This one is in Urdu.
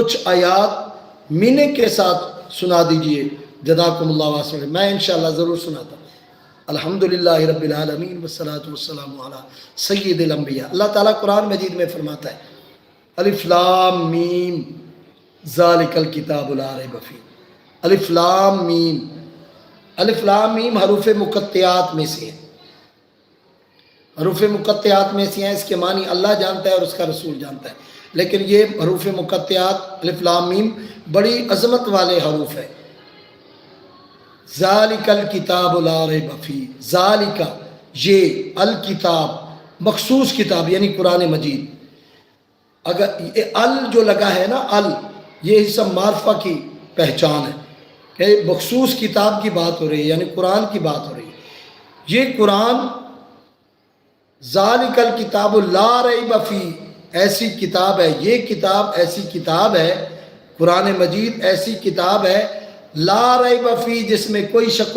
کچھ آیات میننگ کے ساتھ سنا دیجئے، جزاکم اللہ واسع. میں انشاءاللہ ضرور سناتا ہوں. الحمدللہ رب العالمین والصلاة والسلام علی سید الانبیاء. اللہ تعالیٰ قرآن مجید میں فرماتا ہے الف لام میم ذالک الکتاب لا ریب فیہ. الف لام میم، الف لام میم حروف مقطعات میں سے ہیں. حروف مقطعات میں سے ہیں. اس کے معنی اللہ جانتا ہے اور اس کا رسول جانتا ہے، لیکن یہ حروف مقطعات الف لام میم بڑی عظمت والے حروف ہیں. ذالک الکتاب لا ریب فیہ. ذالک یہ، الکتاب مخصوص کتاب یعنی قرآن مجید. اگر یہ ال جو لگا ہے نا، ال یہ اسم معرفہ کی پہچان ہے کہ مخصوص کتاب کی بات ہو رہی ہے، یعنی قرآن کی بات ہو رہی ہے. یہ قرآن ذالک الکتاب لا ریب فیہ ایسی کتاب ہے، یہ کتاب ایسی کتاب ہے، قرآن مجید ایسی کتاب ہے لا ریب فیہ جس میں کوئی شک